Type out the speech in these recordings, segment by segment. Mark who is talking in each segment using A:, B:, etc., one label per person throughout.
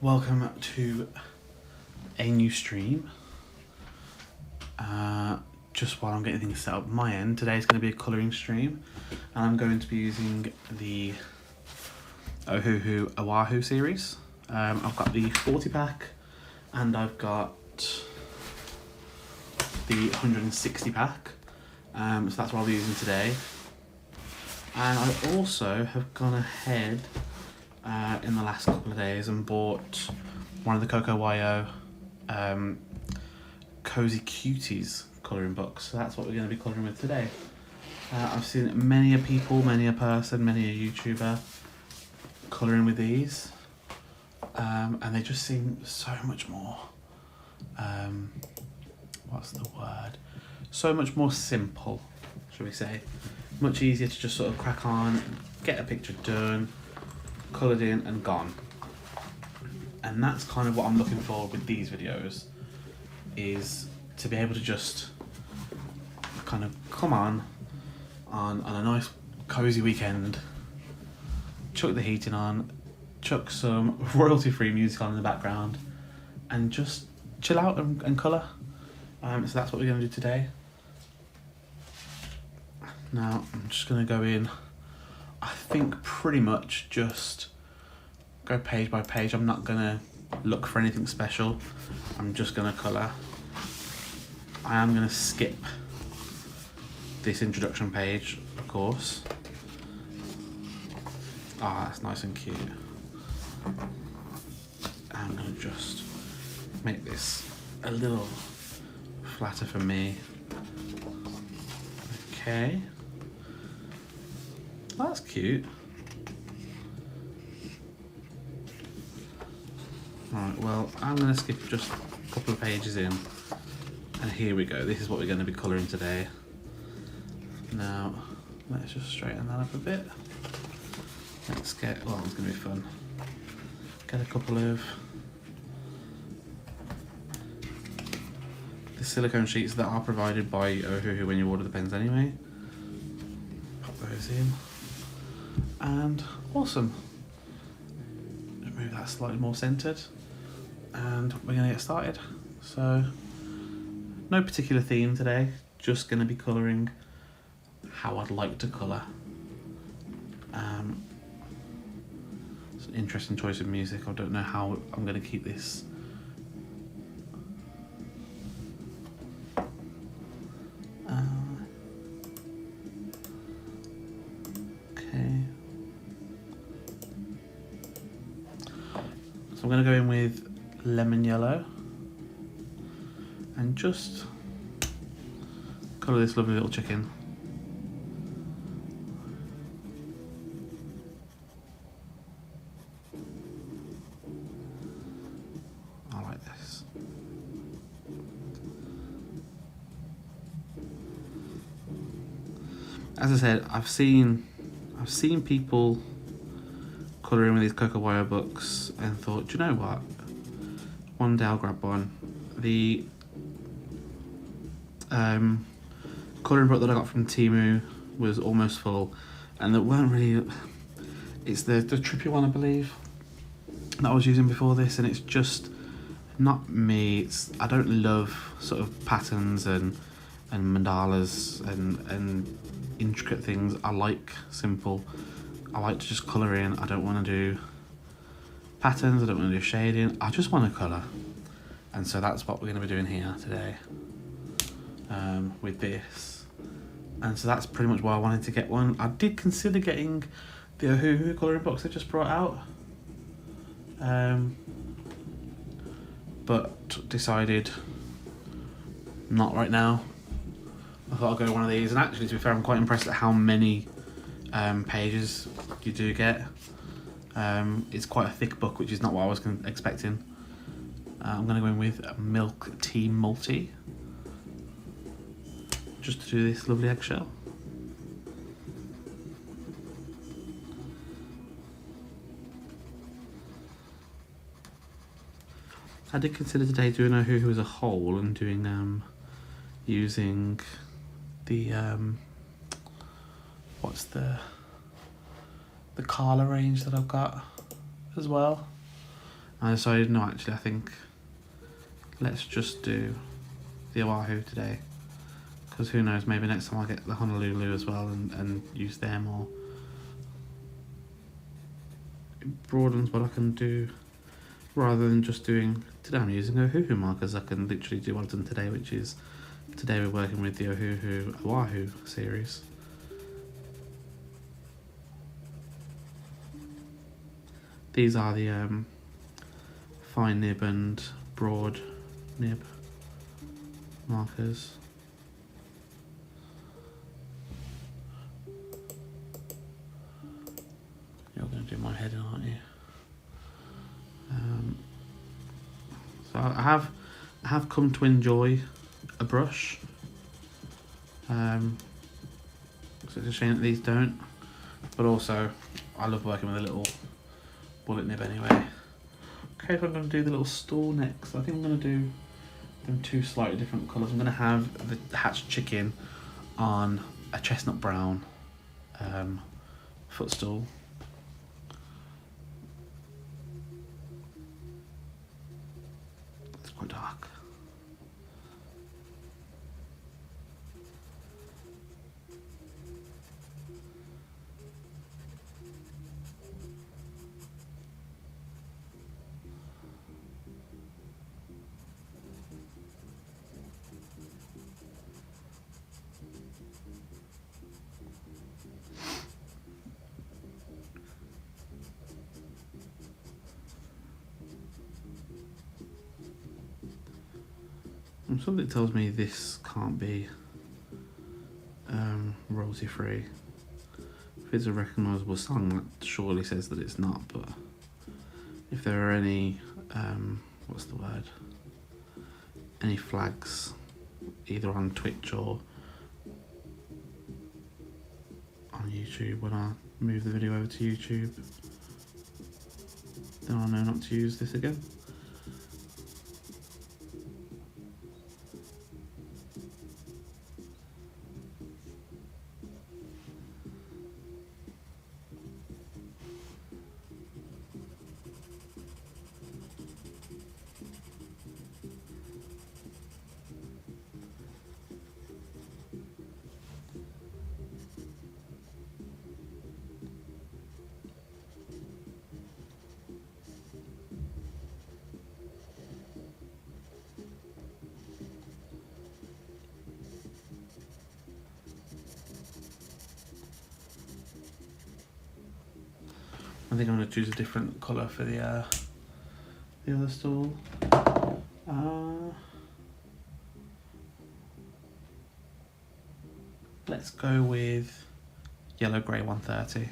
A: Welcome to a new stream. Just while I'm getting things set up on my end, today's going to be a colouring stream, and I'm going to be using the Ohuhu Oahu Series. I've got the 40 pack and I've got the 160 pack, so that's what I'll be using today. And I also have gone ahead in the last couple of days and bought one of the Coco Wyo Cozy Cuties colouring books. So that's what we're going to be colouring with today. I've seen many a people, many a person, many a YouTuber colouring with these, and they just seem so much more, what's the word? So much more simple, shall we say. Much easier to just sort of crack on, get a picture done, coloured in and gone. And that's kind of what I'm looking for with these videos, is to be able to just kind of come on a nice cozy weekend, chuck the heating on, chuck some royalty-free music on in the background, and just chill out and colour. So that's what we're going to do today. Now I'm just going to go in, I think pretty much just go page by page. I'm not going to look for anything special. I'm just going to colour. I am going to skip this introduction page, of course. Ah, that's nice and cute. I'm going to just make this a little flatter for me. Okay. Oh, that's cute. Alright, well, I'm going to skip just a couple of pages in. And here we go. This is what we're going to be colouring today. Now, let's just straighten that up a bit. Let's get, well, it's going to be fun. Get a couple of the silicone sheets that are provided by Ohuhu when you order the pens anyway. Pop those in. And awesome. Move that slightly more centered. And we're going to get started. So, no particular theme today, just going to be colouring how I'd like to colour. It's an interesting choice of music. I don't know how I'm going to keep this okay. So I'm going to go in with lemon yellow and just colour this lovely little chicken. I like this. As I said, I've seen people colouring with these Coco Wyo books and thought, do you know what? One day I'll grab one. The colouring book that I got from Temu was almost full, and there weren't really. It's the trippy one, I believe, that I was using before this, and it's just not me. I don't love sort of patterns and mandalas and intricate things. I like simple. I like to just colour in. I don't want to do patterns. I don't want to do shading. I just want to colour, and so that's what we're going to be doing here today. With this, and so that's pretty much why I wanted to get one. I did consider getting the Ohuhu colouring box they just brought out, but decided not right now. I thought I'd go with one of these, and actually, to be fair, I'm quite impressed at how many pages you do get. It's quite a thick book, which is not what I was expecting. I'm going to go in with Milk Tea Multi, just to do this lovely eggshell. I did consider today doing Ohuhu as a whole and doing using the what's the Carla range that I've got as well. I decided, no, actually, I think let's just do the Oahu today. Because who knows, maybe next time I'll get the Honolulu as well and use them, or it broadens what I can do. Rather than just doing, today I'm using Ohuhu markers, I can literally do what I've done today, which is, today we're working with the Oahu Series. These are the fine nib and broad nib markers. You're going to do my head in, aren't you? So I have come to enjoy a brush. So it's a shame that these don't, but also I love working with a little bullet nib anyway. Okay, so I'm going to do the little stall next. I think I'm going to do them two slightly different colours. I'm going to have the hatched chicken on a chestnut brown footstool. It's quite dark. And something tells me this can't be royalty free. If it's a recognisable song, that surely says that it's not, but if there are any, what's the word? Any flags, either on Twitch or on YouTube, when I move the video over to YouTube, then I'll know not to use this again. I think I'm going to choose a different colour for the other stall. Let's go with yellow grey 130.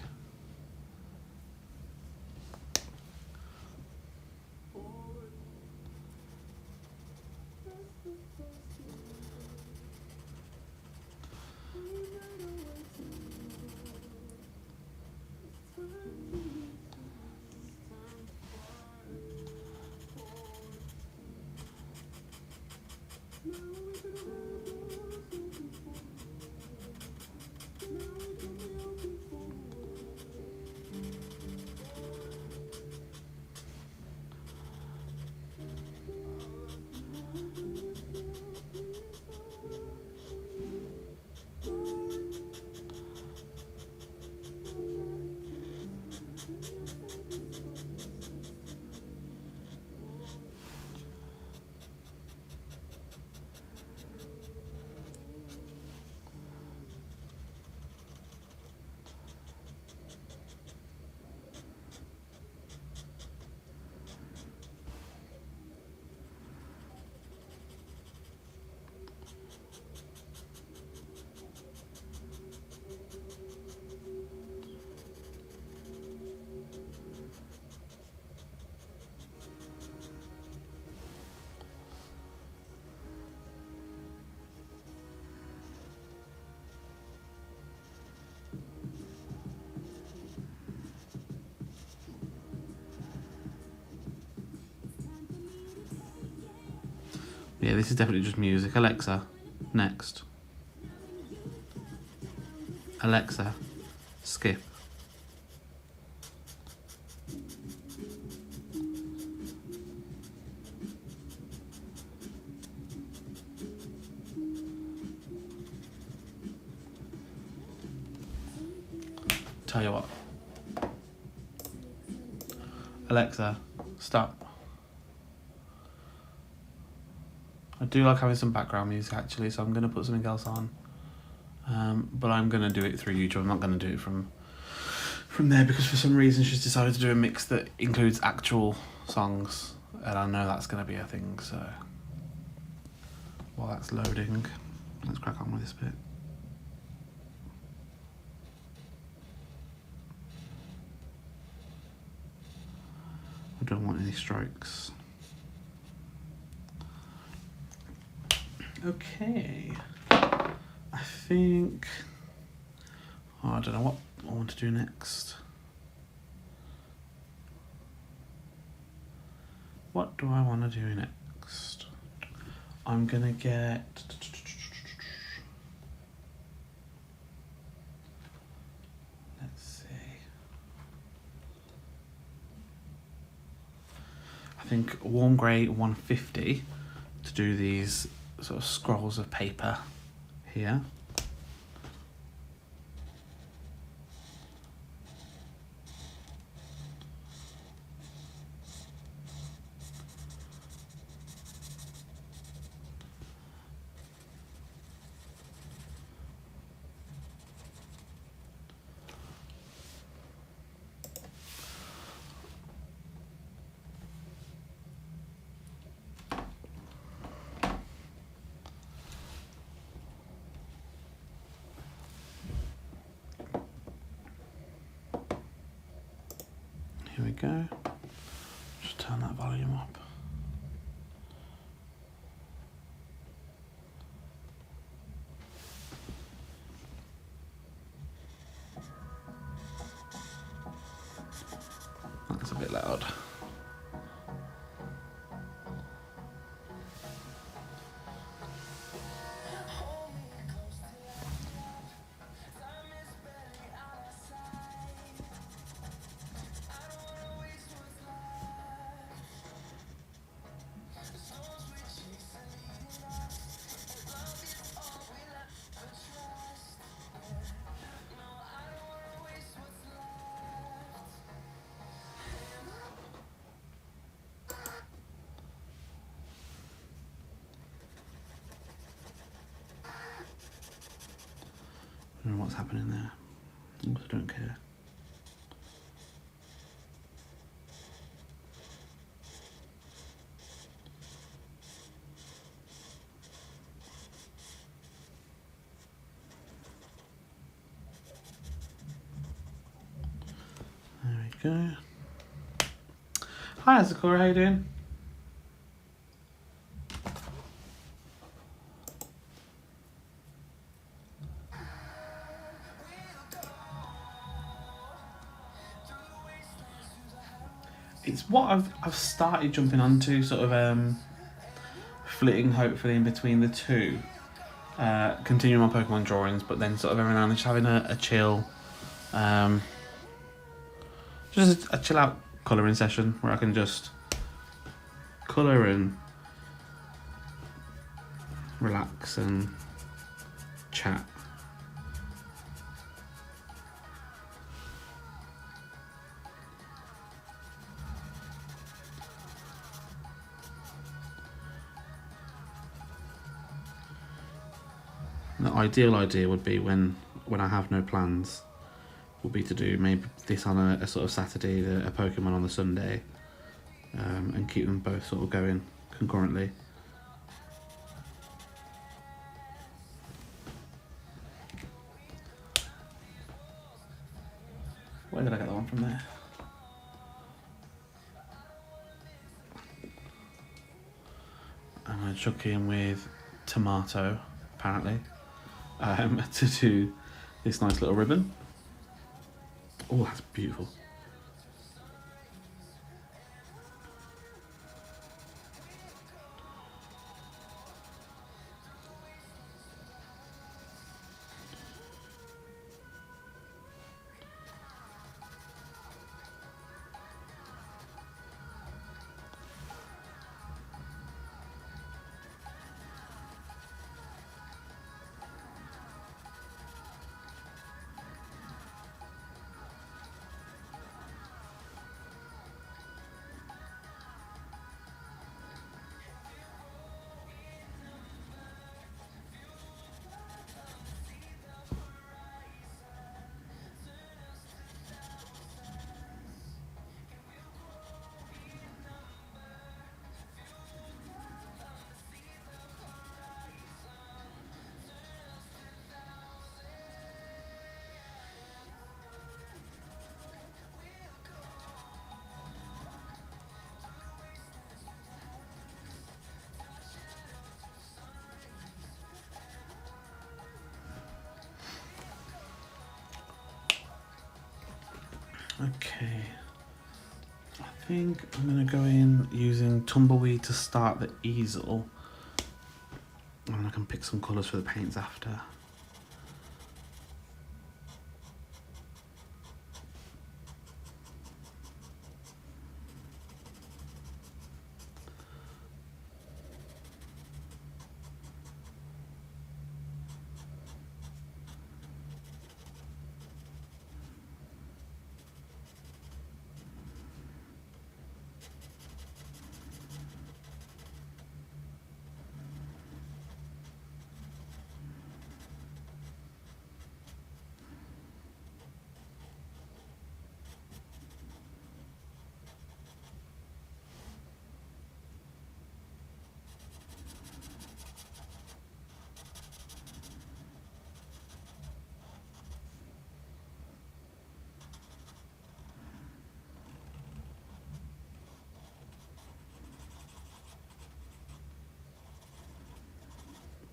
A: Yeah, this is definitely just music. Alexa, next. Alexa, skip. tell you what. Alexa, stop. I do like having some background music actually, so I'm going to put something else on. But I'm going to do it through YouTube. I'm not going to do it from there because for some reason she's decided to do a mix that includes actual songs, and I know that's going to be a thing, so while that's loading, let's crack on with this bit. I don't want any strikes. Okay, I think, I don't know what I want to do next. What do I want to do next? I'm gonna get, let's see. I think warm grey 150 to do these sort of scrolls of paper here. Here we go. Just turn that volume up. That's a bit loud. I don't know what's happening there. I don't care. There we go. Hi Sakura, how you doing? It's what I've started jumping onto, sort of flitting hopefully in between the two. Continuing my Pokemon drawings, but then sort of every now and then just having a chill, just a chill out colouring session where I can just colour and relax and chat. The ideal idea would be when I have no plans, would be to do maybe this on a sort of Saturday, a Pokemon on the Sunday, and keep them both sort of going concurrently. Where did I get that one from there? I'm going to chuck in with tomato, apparently, to do this nice little ribbon. Oh, that's beautiful. Okay, I think I'm going to go in using Tumbleweed to start the easel, and I can pick some colours for the paints after.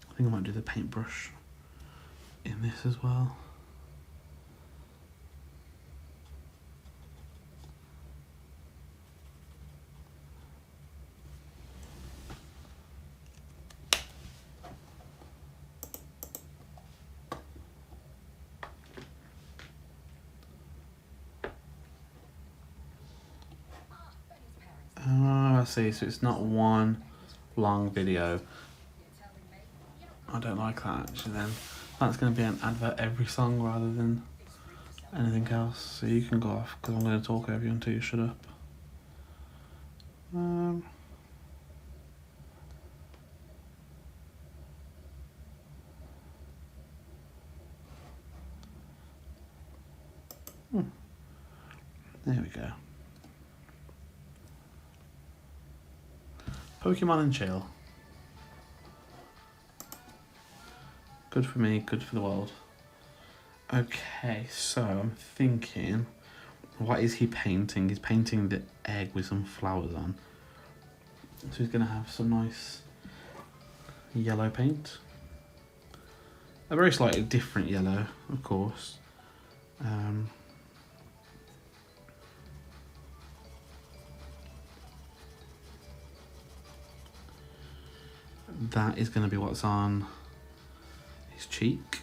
A: I think I might do the paintbrush in this as well. Oh, I see, so it's not one long video. I don't like that actually then. That's going to be an advert every song rather than anything else. So you can go off because I'm going to talk over you until you shut up. There we go. Pokemon and chill. Good for me, good for the world. Okay, so I'm thinking, what is he painting? He's painting the egg with some flowers on. So he's going to have some nice yellow paint. A very slightly different yellow, of course. That is going to be what's on his cheek.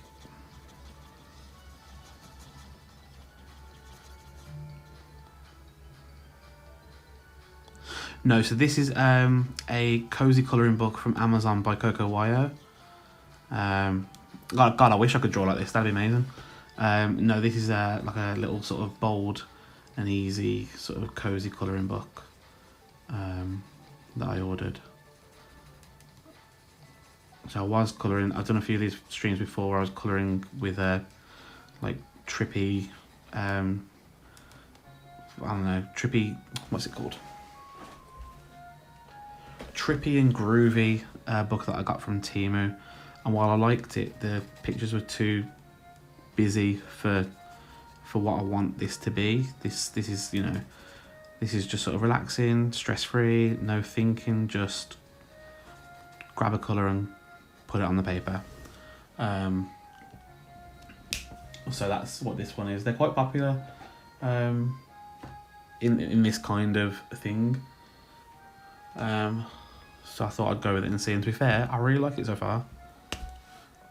A: No, so this is a cozy colouring book from Amazon by Coco Wyo. God, I wish I could draw like this. That'd be amazing. No, this is like a little sort of bold and easy sort of cozy colouring book that I ordered. So I was colouring, I've done a few of these streams before where I was colouring with like trippy, I don't know, trippy, what's it called? Trippy and groovy book that I got from Temu. And while I liked it, the pictures were too busy for what I want this to be. This is, you know, this is just sort of relaxing, stress-free, no thinking, just grab a colour and put it on the paper. So that's what this one is. They're quite popular in this kind of thing. So I thought I'd go with it and see. And to be fair, I really like it so far.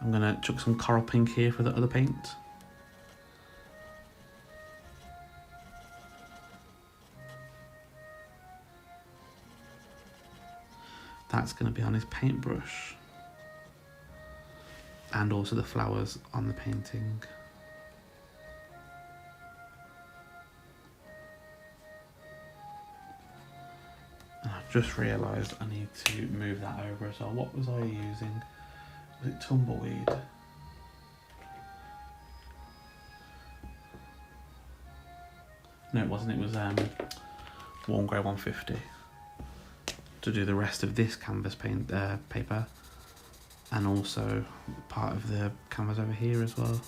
A: I'm gonna chuck some coral pink here for the other paint. That's gonna be on his paintbrush. And also the flowers on the painting. And I've just realised I need to move that over as well. What was I using? Was it Tumbleweed? No, it wasn't. It was Warm Grey 150 to do the rest of this canvas paint paper, and also part of the canvas over here as well.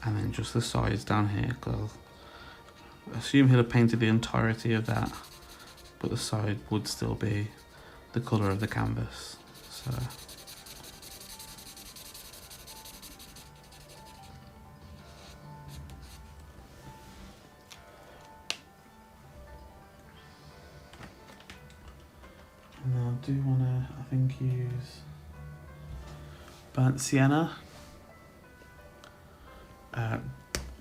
A: And then just the sides down here, because I assume he'll have painted the entirety of that, but the side would still be the colour of the canvas. So and I do want to, I think, use burnt sienna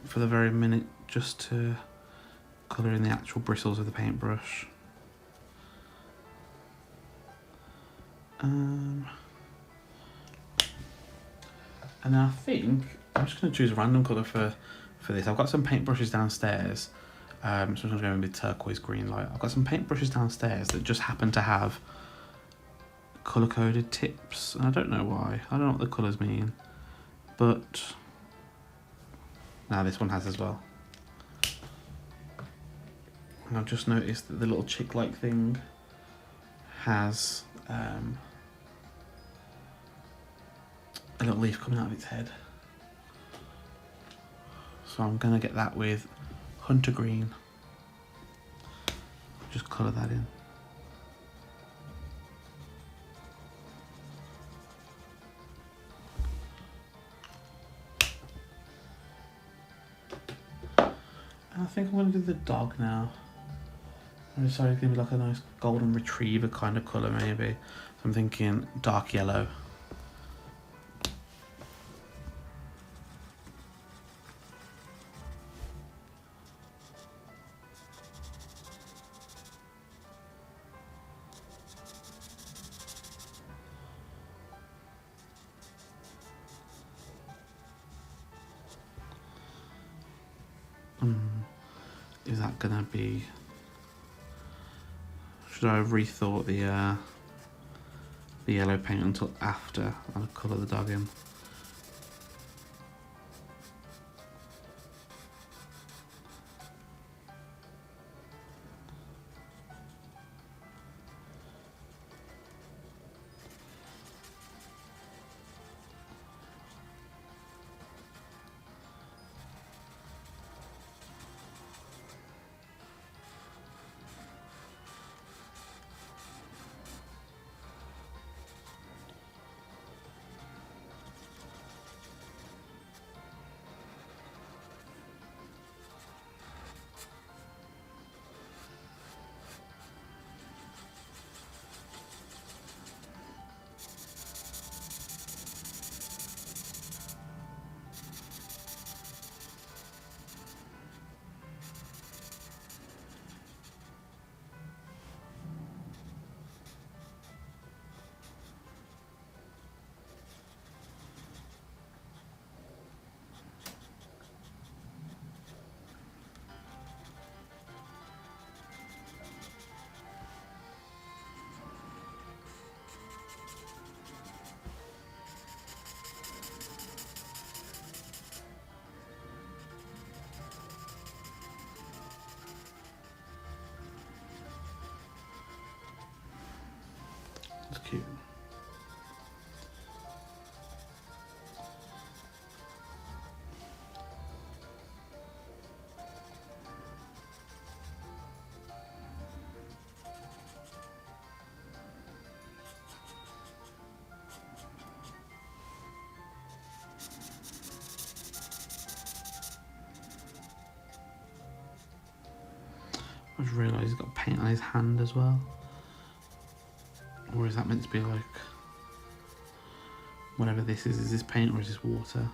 A: for the very minute, just to colour in the actual bristles of the paintbrush. And I think I'm just going to choose a random colour for this. I've got some paintbrushes downstairs, so I'm just going with turquoise green light. I've got some paintbrushes downstairs that just happen to have colour-coded tips, and I don't know why. I don't know what the colours mean, but now this one has as well. And I've just noticed that the little chick-like thing has a little leaf coming out of its head. So I'm going to get that with Hunter Green. Just colour that in. And I think I'm going to do the dog now. I decided it's going to be like a nice golden retriever kind of colour maybe. So I'm thinking dark yellow. Is that gonna be? Should I have rethought the yellow paint until after I colour the dog in? It's cute. I just realised he's got paint on his hand as well. Or is that meant to be like, whatever this is this paint or is this water?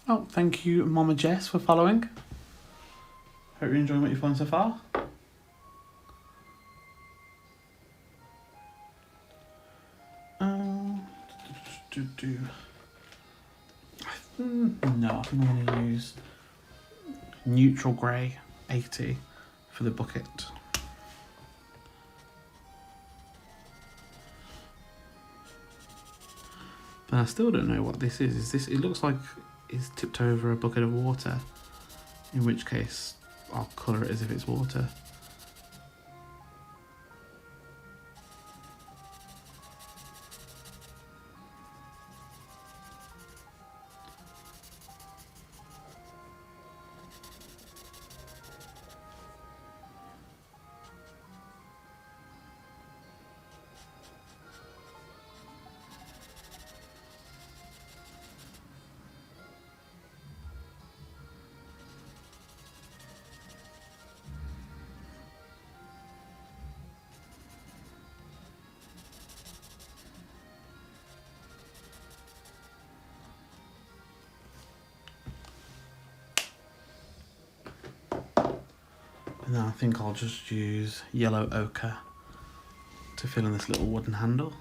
A: Oh, thank you, Mama Jess, for following. Hope you're enjoying what you've found so far. No, I think I'm going to use neutral grey 80 for the bucket. But I still don't know what this is. It looks like it's tipped over a bucket of water, in which case I'll colour it as if it's water. And then I think I'll just use yellow ochre to fill in this little wooden handle.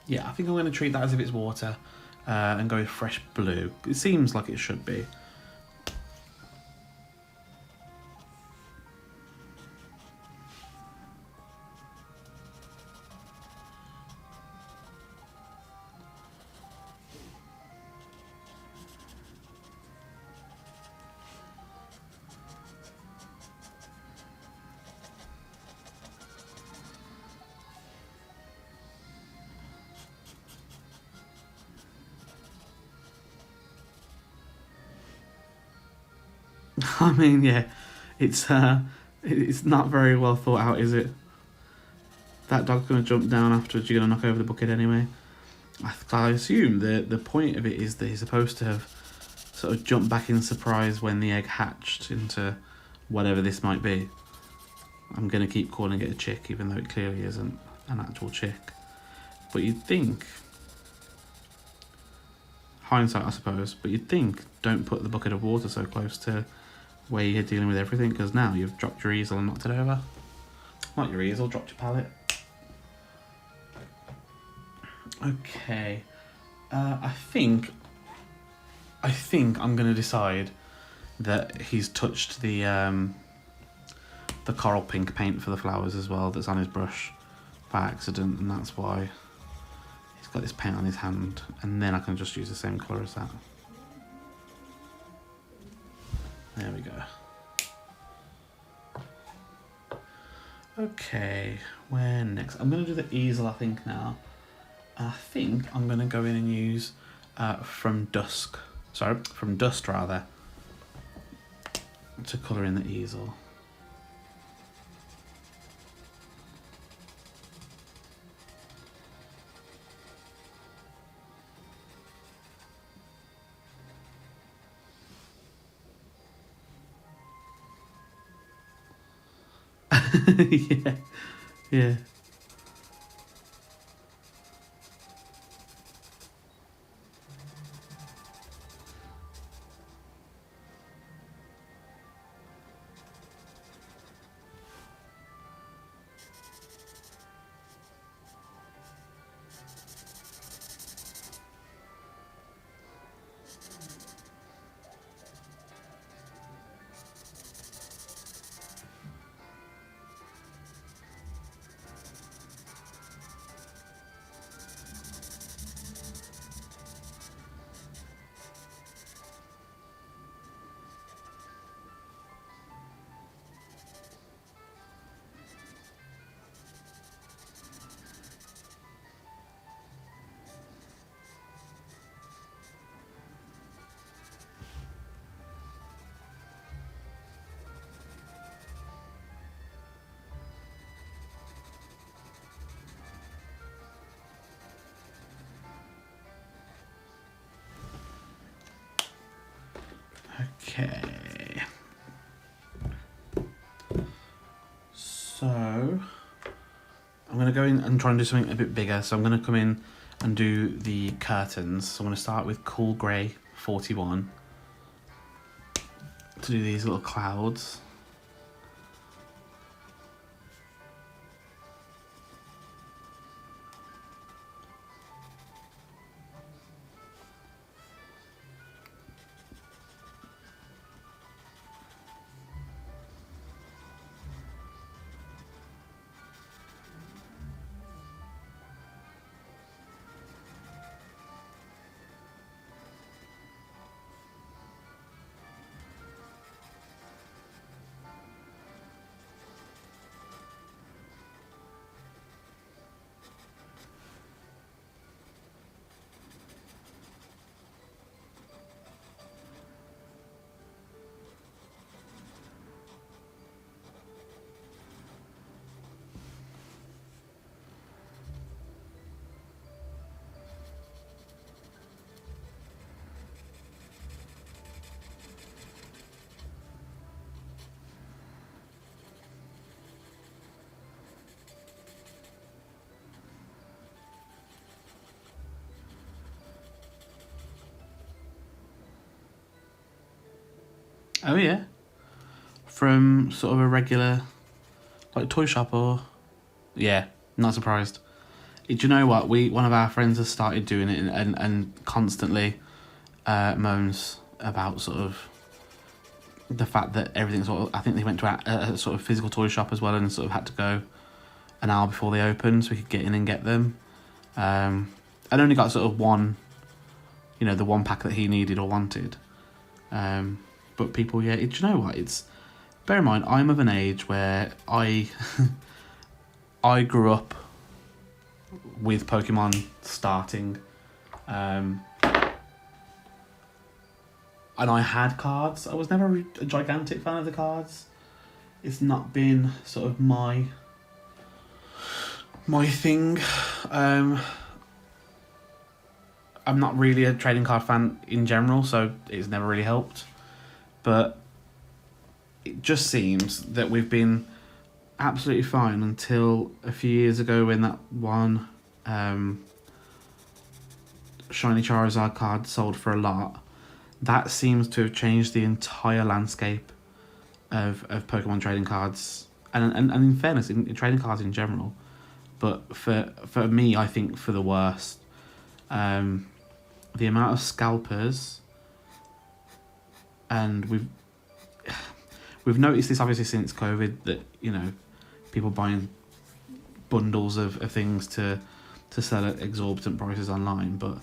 A: Yeah, I think I'm going to treat that as if it's water and go with fresh blue. It seems like it should be. I mean, yeah, it's not very well thought out, is it? That dog's going to jump down afterwards, you're going to knock over the bucket anyway. I assume the point of it is that he's supposed to have sort of jumped back in surprise when the egg hatched into whatever this might be. I'm going to keep calling it a chick, even though it clearly isn't an actual chick. But you'd think, hindsight I suppose, but you'd think don't put the bucket of water so close to where you're dealing with everything, because now you've dropped your easel and knocked it over. Not your easel, dropped your palette. Okay, I think I'm going to decide that he's touched the coral pink paint for the flowers as well that's on his brush by accident, and that's why he's got this paint on his hand, and then I can just use the same colour as that. There we go. Okay, where next? I'm going to do the easel, I think, now. I think I'm going to go in and use From Dust rather, to colour in the easel. Yeah, yeah. Okay. So I'm going to go in and try and do something a bit bigger. So I'm going to come in and do the curtains. So I'm going to start with Cool Grey 41 to do these little clouds. Oh yeah, from sort of a regular, like toy shop or, yeah, not surprised. Do you know what? One of our friends has started doing it and constantly moans about sort of the fact that everything sort of. I think they went to a sort of physical toy shop as well and sort of had to go an hour before they opened so we could get in and get them. I only got sort of one, the one pack that he needed or wanted. But people, yeah, do you know what? Bear in mind, I'm of an age where I grew up with Pokemon starting, and I had cards. I was never a gigantic fan of the cards. It's not been sort of my thing. I'm not really a trading card fan in general, so it's never really helped. But it just seems that we've been absolutely fine until a few years ago when that one Shiny Charizard card sold for a lot. That seems to have changed the entire landscape of Pokemon trading cards. And in fairness, in trading cards in general. But for me, I think for the worst. The amount of scalpers, and we've noticed this obviously since COVID that people buying bundles of things to sell at exorbitant prices online. But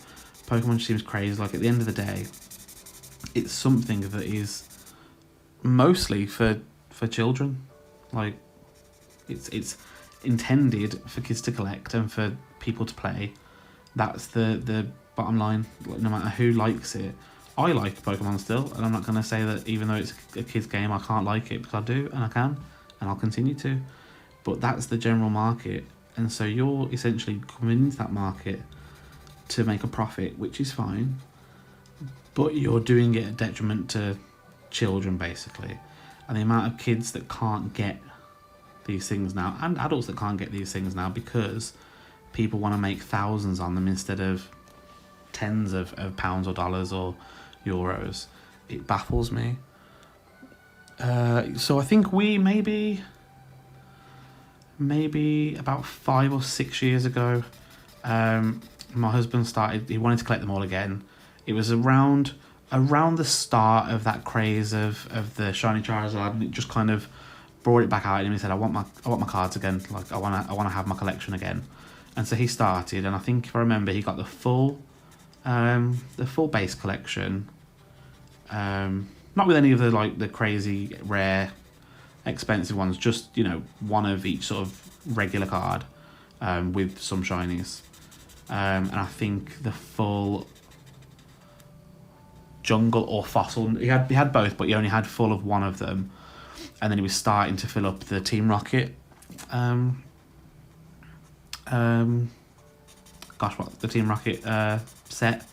A: Pokemon seems crazy. Like at the end of the day, it's something that is mostly for children. Like it's intended for kids to collect and for people to play. That's the bottom line. Like, no matter who likes it, I like Pokemon still, and I'm not going to say that even though it's a kid's game I can't like it, because I do, and I can, and I'll continue to. But that's the general market, and so you're essentially coming into that market to make a profit, which is fine, but you're doing it at detriment to children, basically. And the amount of kids that can't get these things now, and adults that can't get these things now because people want to make thousands on them instead of tens of pounds or dollars or euros. It baffles me. So I think we maybe about 5 or 6 years ago, my husband started, he wanted to collect them all again. It was around the start of that craze of the Shiny Charizard, and it just kind of brought it back out, and he said, I want my cards again. Like I want to have my collection again. And so he started, and I think if I remember, he got the full base collection. Not with any of the crazy rare expensive ones, just one of each sort of regular card, with some shinies. And I think the full jungle or fossil, he had both, but he only had full of one of them. And then he was starting to fill up the Team Rocket the Team Rocket set.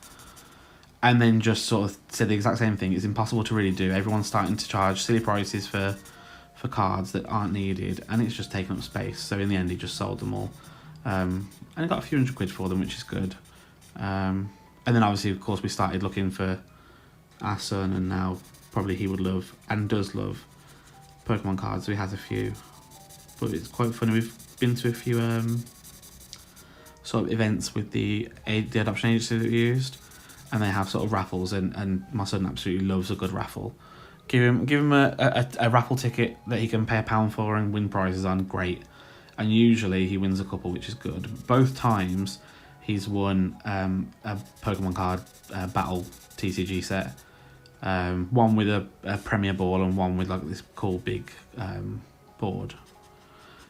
A: and then just sort of said the exact same thing. It's impossible to really do. Everyone's starting to charge silly prices for cards that aren't needed, and it's just taking up space. So in the end, he just sold them all, and he got a few £100 for them, which is good. And then obviously, of course, we started looking for our son, and now probably he would love and does love Pokemon cards. So he has a few, but it's quite funny. We've been to a few sort of events with the adoption agency that we used, and they have sort of raffles, and my son absolutely loves a good raffle. Give him a raffle ticket that he can pay £1 for and win prizes on, great. And usually he wins a couple, which is good. Both times he's won a Pokemon card battle TCG set. One with a premier ball and one with like this cool big board.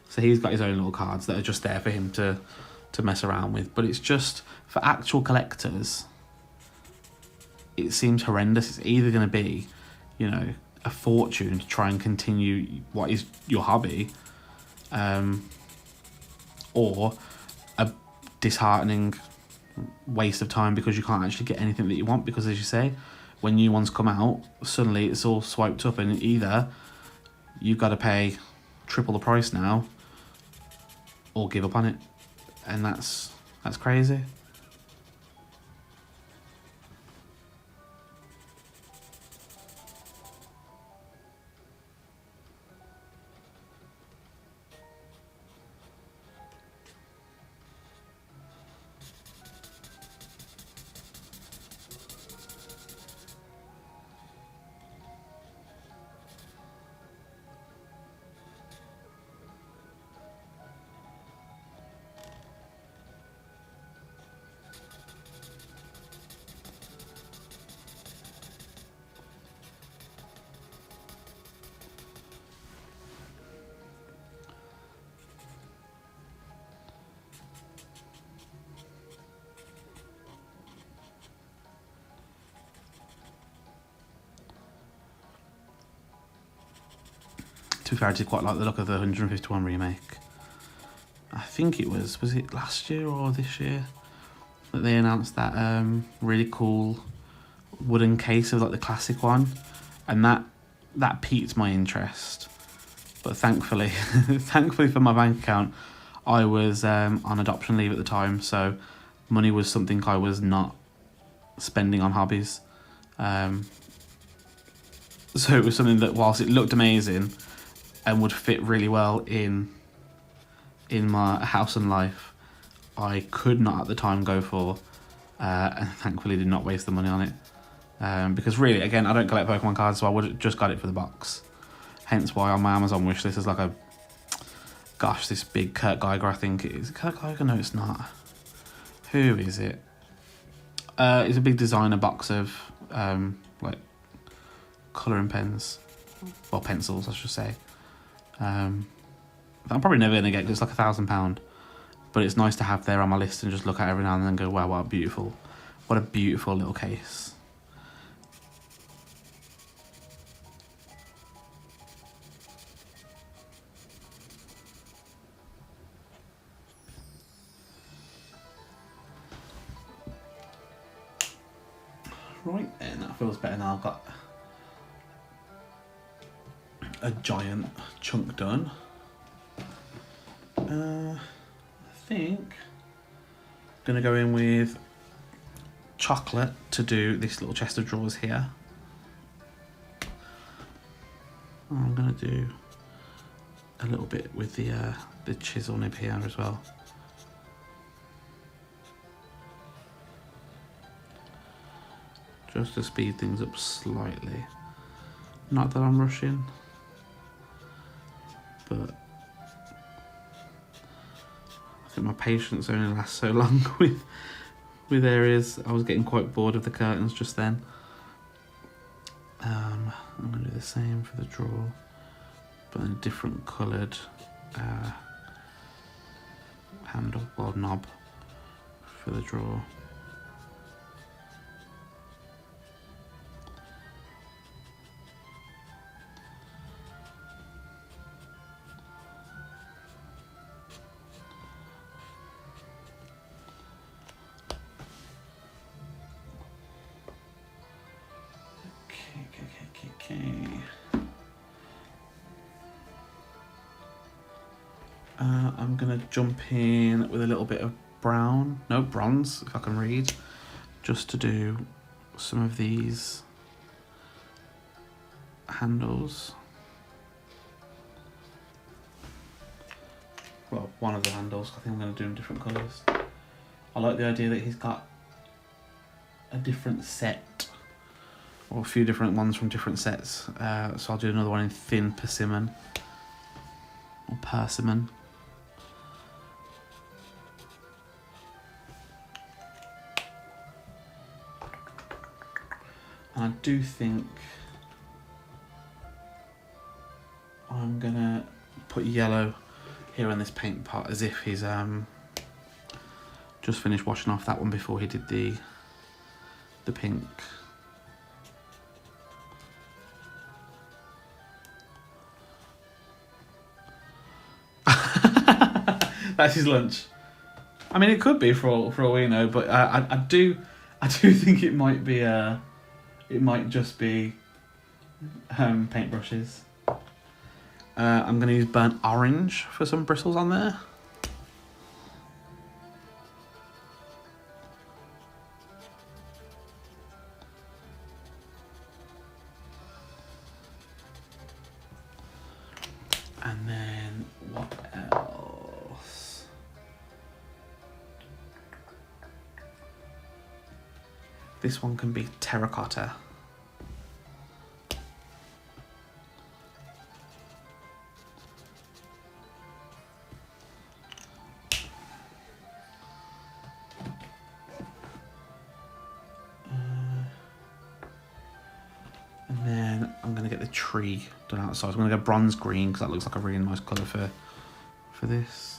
A: So he's got his own little cards that are just there for him to mess around with. But it's just, for actual collectors, it seems horrendous. It's either going to be, you know, a fortune to try and continue what is your hobby, or a disheartening waste of time because you can't actually get anything that you want, because, as you say, when new ones come out, suddenly it's all swiped up, and either you've got to pay triple the price now or give up on it, and that's crazy. To be fair, I did quite like the look of the 151 remake. I think it was it last year or this year that they announced that really cool wooden case of like the classic one, and that piqued my interest. But thankfully, thankfully for my bank account, I was on adoption leave at the time, so money was something I was not spending on hobbies. So it was something that, whilst it looked amazing and would fit really well in my house and life, I could not at the time go for, and thankfully did not waste the money on it. Because really, again, I don't collect Pokemon cards, so I would have just got it for the box. Hence why on my Amazon wishlist is like this big Kurt Geiger, I think it is. Kurt Geiger? No, it's not. Who is it? It's a big designer box of like colouring pens, or pencils, I should say. I'm probably never going to get, because it's like £1,000, but it's nice to have there on my list and just look at it every now and then and go, wow, what a beautiful little case. Right, and that feels better now. I've got a giant chunk done. I think I'm going to go in with chocolate to do this little chest of drawers here. I'm going to do a little bit with the chisel nib here as well. Just to speed things up slightly. Not that I'm rushing, but I think my patience only lasts so long with areas. I was getting quite bored of the curtains just then. I'm going to do the same for the drawer, but in a different coloured handle or knob for the drawer. I'm gonna jump in with a little bit of bronze, if I can read, just to do some of these handles. Well, one of the handles. I think I'm going to do in different colours. I like the idea that he's got a different set, or a few different ones from different sets. So I'll do another one in thin persimmon, or persimmon. And I do think I'm gonna put yellow here on this paint pot, as if he's just finished washing off that one before he did the pink. That's his lunch. I mean, it could be for all we know, but I do think it might be it might just be paintbrushes. I'm going to use burnt orange for some bristles on there. And then what else? This one can be terracotta. And then I'm going to get the tree done outside. I'm going to go bronze green because that looks like a really nice colour for this.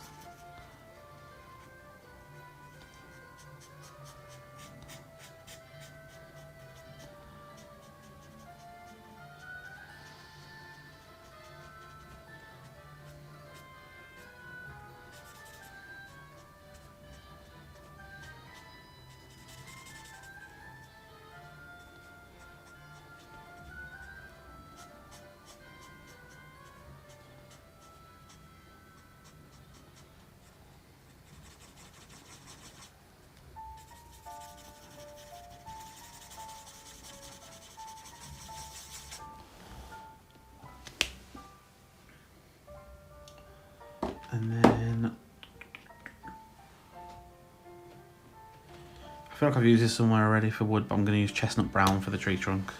A: And then I feel like I've used this somewhere already for wood, but I'm going to use chestnut brown for the tree trunk.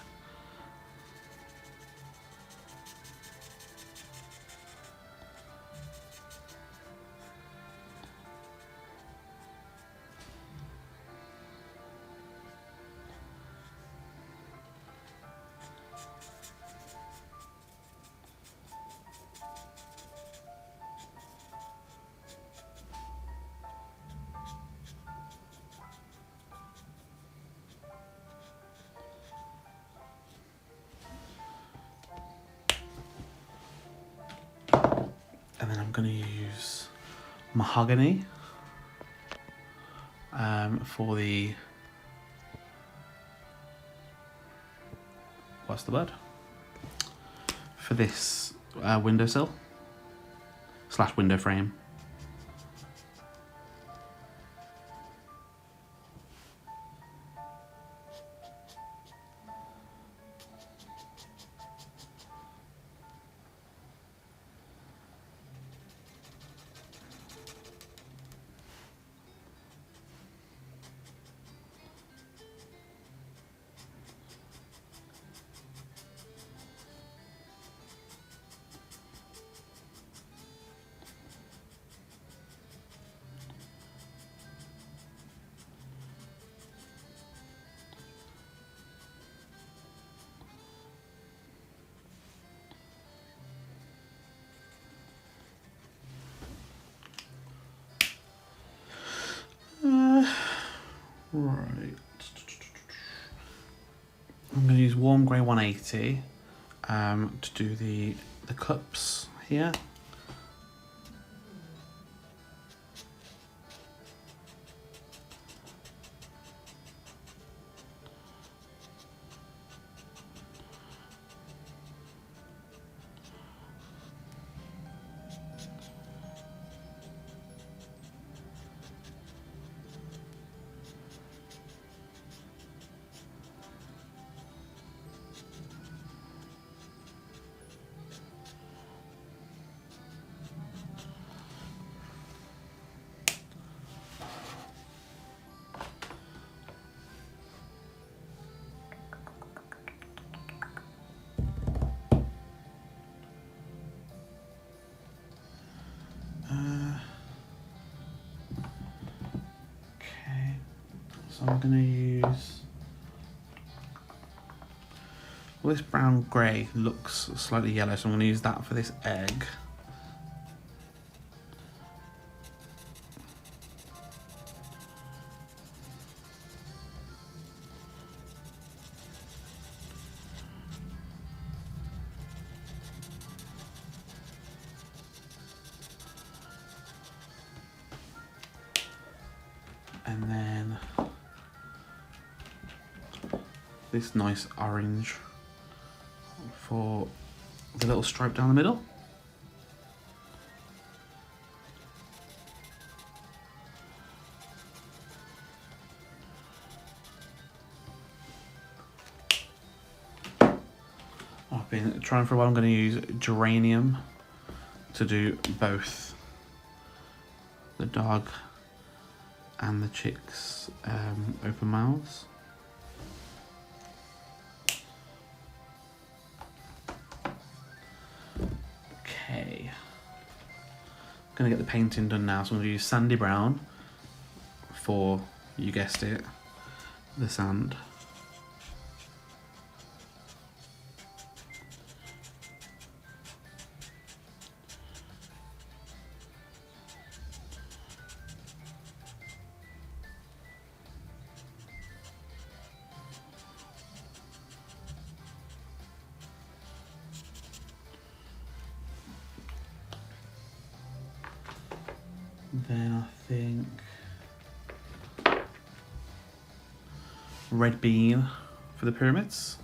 A: And then I'm going to use mahogany for the, what's the word? For this windowsill / window frame. Right. I'm going to use warm grey 180 to do the cups here. So I'm going to use... Well, this brown grey looks slightly yellow, so I'm going to use that for this egg. And then this nice orange for the little stripe down the middle. I've been trying for a while. I'm going to use geranium to do both the dog and the chicks' open mouths. Okay, I'm going to get the painting done now, so I'm going to use sandy brown for, you guessed it, the sand. Then I think red bean for the pyramids.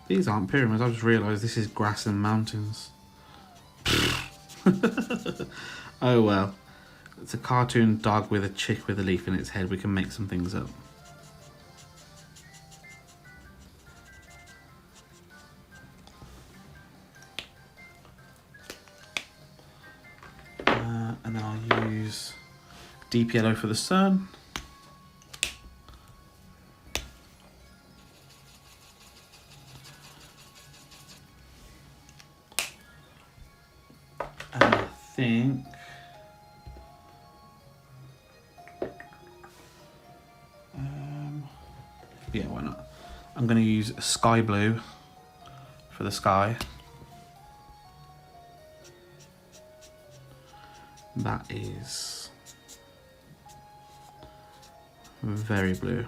A: These aren't pyramids, I just realised this is grass and mountains. Oh well. It's a cartoon dog with a chick with a leaf in its head. We can make some things up. And I'll use deep yellow for the sun. And I think yeah, why not? I'm going to use sky blue for the sky. That is very blue.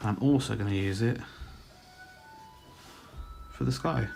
A: I'm also going to use it for the sky.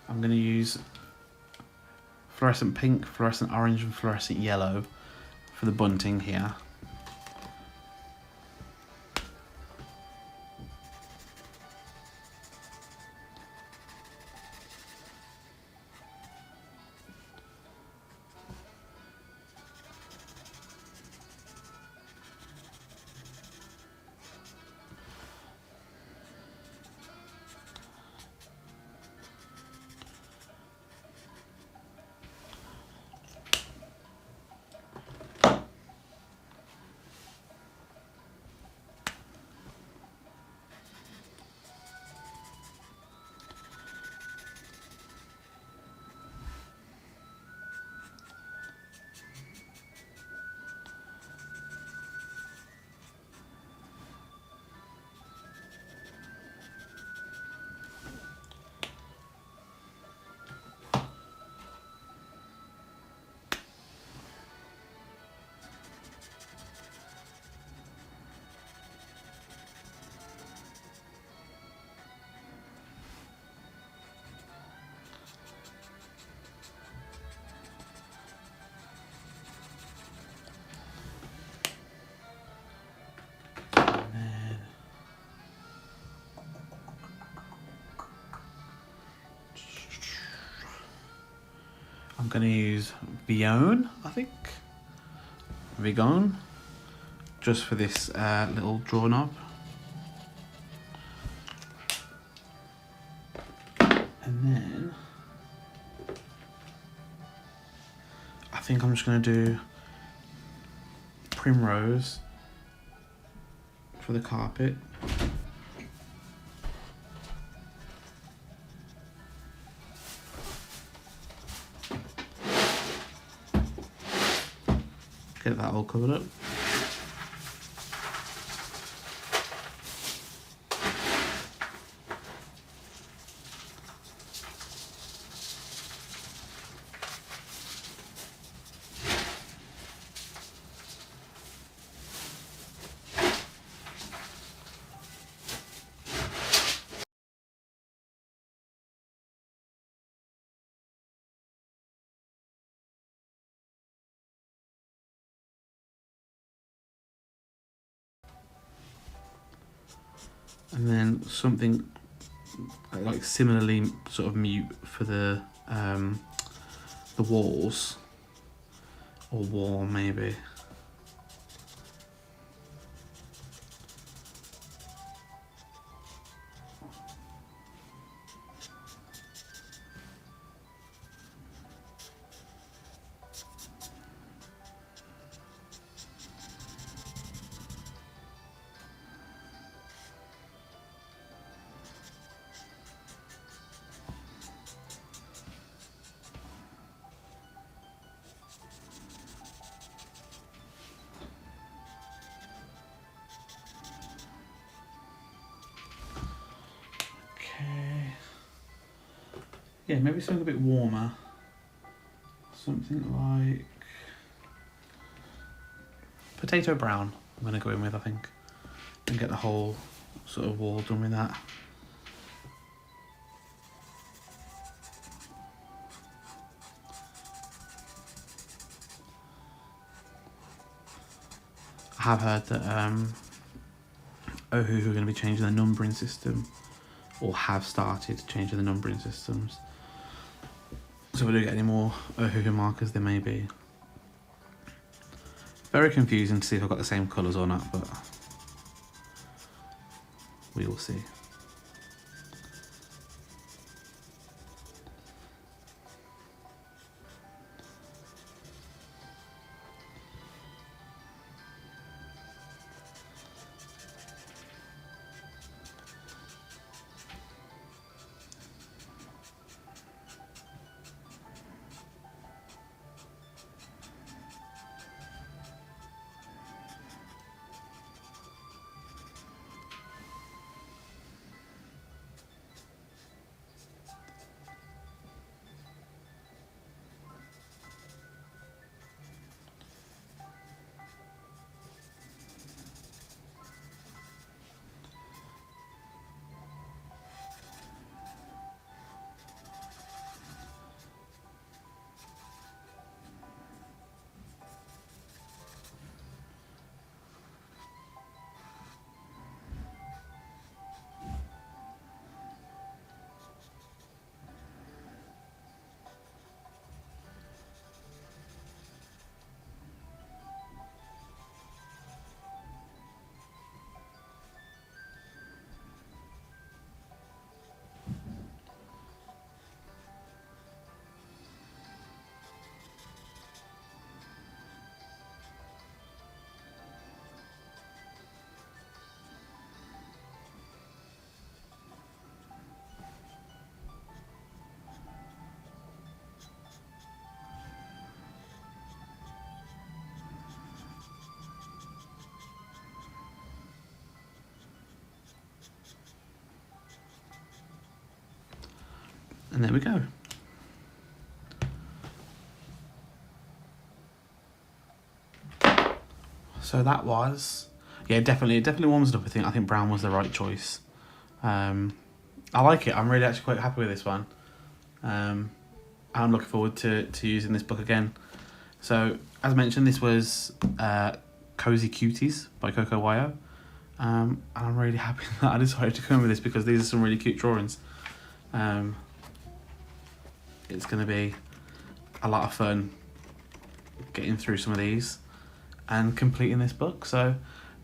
A: I'm going to use fluorescent pink, fluorescent orange and fluorescent yellow for the bunting here. I'm going to use Vione, I think. Vigon. Just for this little draw knob. And then I think I'm just going to do Primrose for the carpet. Get that all covered up. And then something like similarly sort of mute for the walls, or wall maybe. Yeah, maybe something a bit warmer. Something like potato brown, I'm going to go in with, I think. And get the whole sort of wall done with that. I have heard that Ohuhu are going to be changing the numbering system, or have started changing the numbering systems. So if we do get any more Ohuhu markers, there may be. Very confusing to see if I've got the same colours or not, but we will see. And there we go. So that was, yeah, definitely warms it up. I think brown was the right choice. I like it. I'm really actually quite happy with this one. I'm looking forward to using this book again. So as mentioned, this was Cozy Cuties by Coco Wyo. And I'm really happy that I decided to come with this, because these are some really cute drawings. It's going to be a lot of fun getting through some of these and completing this book. So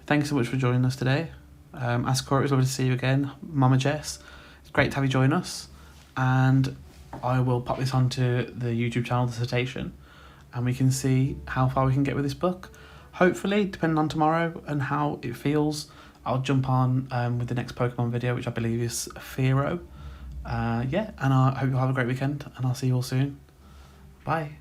A: thanks so much for joining us today. Asakura, it was lovely to see you again. Mama Jess, it's great to have you join us. And I will pop this onto the YouTube channel, Dissertation, and we can see how far we can get with this book. Hopefully, depending on tomorrow and how it feels, I'll jump on with the next Pokemon video, which I believe is Firo. Yeah, and I hope you have a great weekend, and I'll see you all soon. Bye.